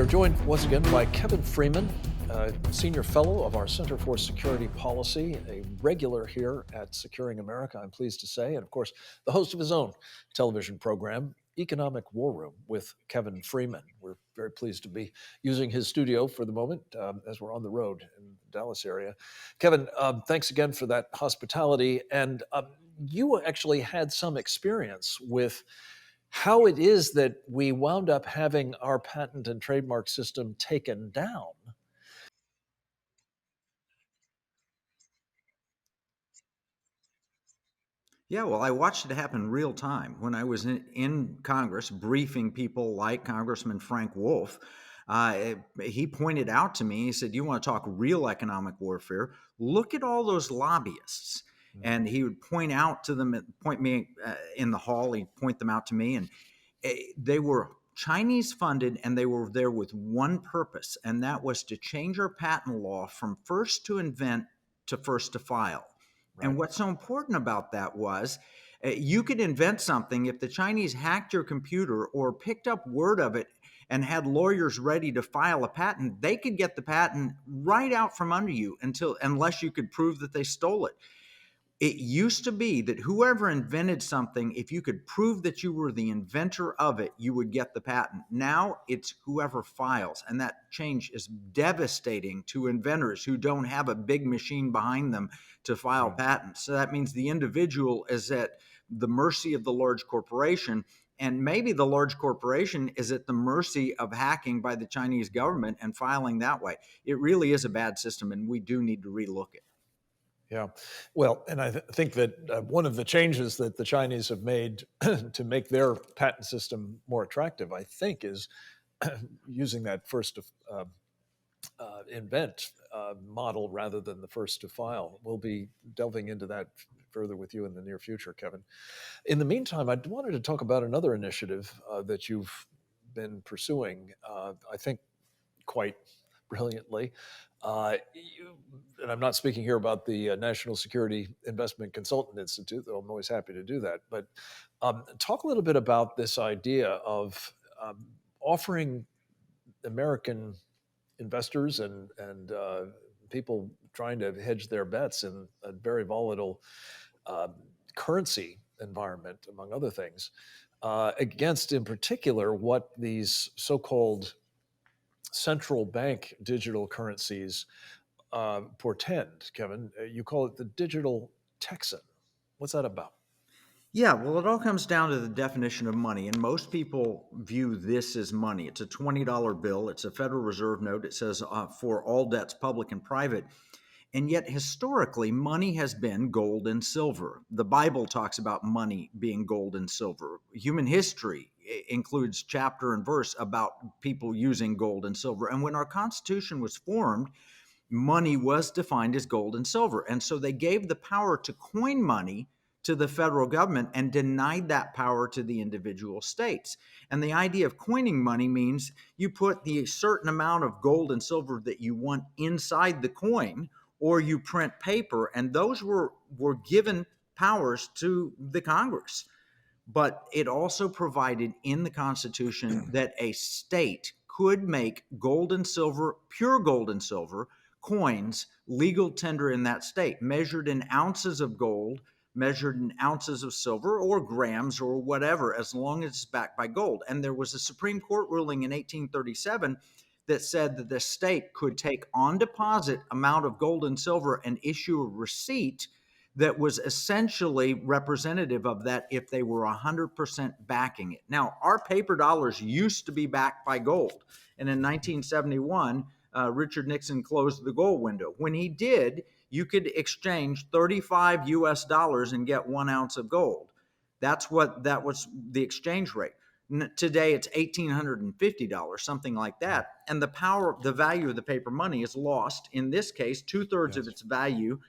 are joined once again by Kevin Freeman, Senior Fellow of our Center for Security Policy, a regular here at Securing America, I'm pleased to say, and of course, the host of his own television program, Economic War Room with Kevin Freeman. We're very pleased to be using his studio for the moment as we're on the road in the Dallas area. Kevin, thanks again for that hospitality. And you actually had some experience with how it is that we wound up having our patent and trademark system taken down. Yeah, well, I watched it happen real time when I was in Congress briefing people like Congressman Frank Wolf. He pointed out to me, he said, "You want to talk real economic warfare? Look at all those lobbyists." And he would point out to them, point me in the hall, he'd point them out to me, and they were Chinese funded, and they were there with one purpose, and that was to change our patent law from first to invent to first to file. Right. And what's so important about that was you could invent something if the Chinese hacked your computer or picked up word of it and had lawyers ready to file a patent, they could get the patent right out from under you unless you could prove that they stole it. It used to be that whoever invented something, if you could prove that you were the inventor of it, you would get the patent. Now it's whoever files. And that change is devastating to inventors who don't have a big machine behind them to file patents. So that means the individual is at the mercy of the large corporation. And maybe the large corporation is at the mercy of hacking by the Chinese government and filing that way. It really is a bad system, and we do need to relook it. Yeah. Well, and I think that one of the changes that the Chinese have made to make their patent system more attractive, I think, is using that first to invent model rather than the first to file. We'll be delving into that further with you in the near future, Kevin. In the meantime, I wanted to talk about another initiative that you've been pursuing, I think quite brilliantly. And I'm not speaking here about the National Security Investment Consultant Institute, though I'm always happy to do that. But talk a little bit about this idea of offering American investors and people trying to hedge their bets in a very volatile currency environment, among other things, against, in particular, what these so-called central bank digital currencies portend. Kevin, you call it the digital Texan. What's that about? Yeah, well, it all comes down to the definition of money, and most people view this as money. It's a $20 bill. It's a Federal Reserve note. It says for all debts, public and private. And yet, historically, money has been gold and silver. The Bible talks about money being gold and silver. Human history includes chapter and verse about people using gold and silver. And when our Constitution was formed, money was defined as gold and silver. And so they gave the power to coin money to the federal government and denied that power to the individual states. And the idea of coining money means you put the certain amount of gold and silver that you want inside the coin, or you print paper, and those were given powers to the Congress. But it also provided in the Constitution that a state could make gold and silver, pure gold and silver, coins legal tender in that state, measured in ounces of gold, measured in ounces of silver, or grams, or whatever, as long as it's backed by gold. And there was a Supreme Court ruling in 1837 that said that the state could take on deposit amount of gold and silver and issue a receipt that was essentially representative of that if they were 100% backing it. Now, our paper dollars used to be backed by gold. And in 1971, Richard Nixon closed the gold window. When he did, you could exchange 35 US dollars and get 1 ounce of gold. That was the exchange rate. Today, it's $1,850, something like that. And the value of the paper money is lost. In this case, 2/3 of its value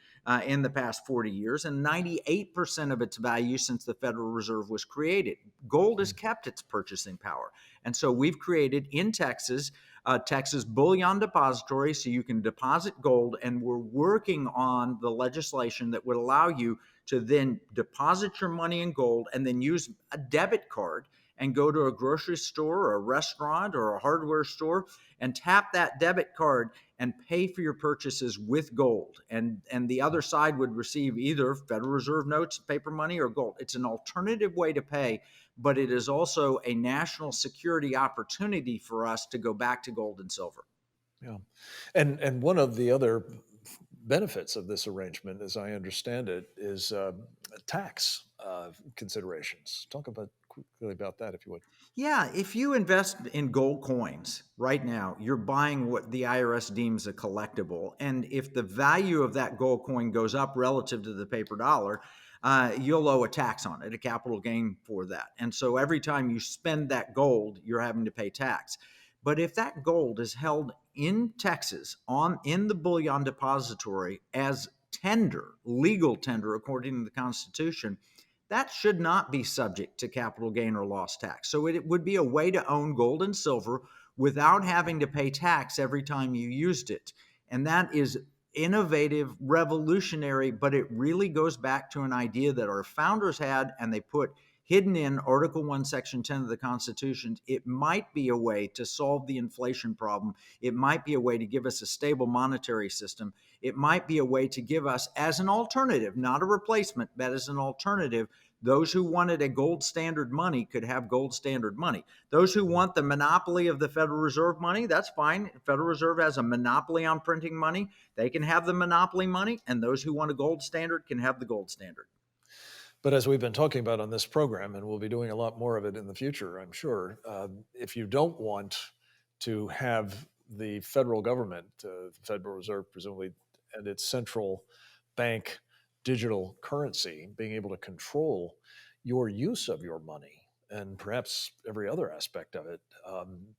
in the past 40 years, and 98% of its value since the Federal Reserve was created. Gold has kept its purchasing power. And so we've created in Texas, Texas Bullion Depository, so you can deposit gold, and we're working on the legislation that would allow you to then deposit your money in gold and then use a debit card and go to a grocery store or a restaurant or a hardware store and tap that debit card and pay for your purchases with gold. And the other side would receive either Federal Reserve notes, paper money, or gold. It's an alternative way to pay, but it is also a national security opportunity for us to go back to gold and silver. Yeah. And one of the other benefits of this arrangement, as I understand it, is tax considerations. Talk about quickly about that, if you would. Yeah, if you invest in gold coins right now, you're buying what the IRS deems a collectible. And if the value of that gold coin goes up relative to the paper dollar, you'll owe a tax on it, a capital gain for that. And so every time you spend that gold, you're having to pay tax. But if that gold is held in Texas on in the bullion depository as tender, legal tender according to the Constitution, that should not be subject to capital gain or loss tax. So it would be a way to own gold and silver without having to pay tax every time you used it. And that is innovative, revolutionary, but it really goes back to an idea that our founders had and they put hidden in Article 1, Section 10 of the Constitution. It might be a way to solve the inflation problem. It might be a way to give us a stable monetary system. It might be a way to give us, as an alternative, not a replacement, but as an alternative, those who wanted a gold standard money could have gold standard money. Those who want the monopoly of the Federal Reserve money, that's fine. The Federal Reserve has a monopoly on printing money. They can have the monopoly money, and those who want a gold standard can have the gold standard. But as we've been talking about on this program, and we'll be doing a lot more of it in the future, I'm sure, if you don't want to have the federal government, the Federal Reserve, presumably, and its central bank digital currency being able to control your use of your money and perhaps every other aspect of it,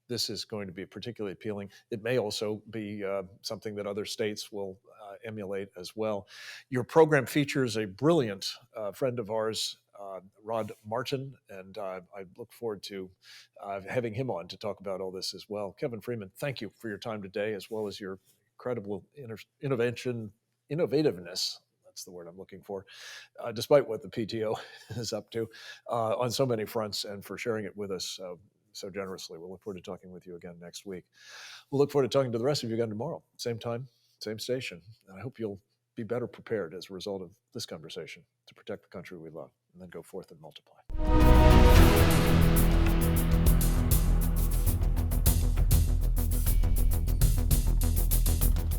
this is going to be particularly appealing. It may also be something that other states will emulate as well. Your program features a brilliant friend of ours, Rod Martin, and I look forward to having him on to talk about all this as well. Kevin Freeman, thank you for your time today, as well as your incredible innovativeness. That's the word I'm looking for, despite what the PTO is up to on so many fronts, and for sharing it with us so generously. We'll look forward to talking with you again next week. We'll look forward to talking to the rest of you again tomorrow, same time, same station. And I hope you'll be better prepared as a result of this conversation to protect the country we love and then go forth and multiply.